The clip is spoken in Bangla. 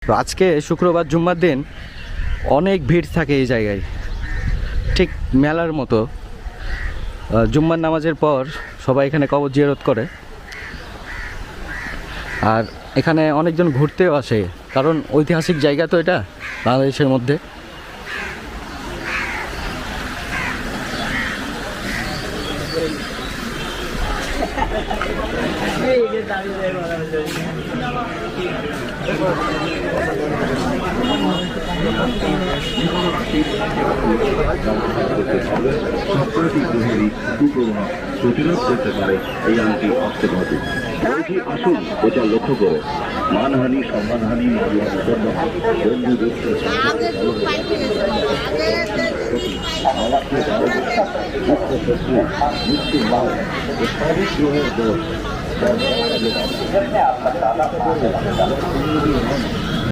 তো আজকে শুক্রবার জুম্মার দিন অনেক ভিড় থাকে এই জায়গায়, ঠিক মেলার মতো। জুম্মার নামাজের পর সবাই এখানে কবর জিয়ারত করে, আর এখানে অনেকজন ঘুরতেও আসে, কারণ ঐতিহাসিক জায়গা তো এটা বাংলাদেশের মধ্যে। প্রতিরোধ করতে পারে এই আইনটি অস্ত্রঘাতী। আসুন ওটা লক্ষ্য করে মানহানি, সম্মানহানি, মামলার জন্য বন্ধু দোষ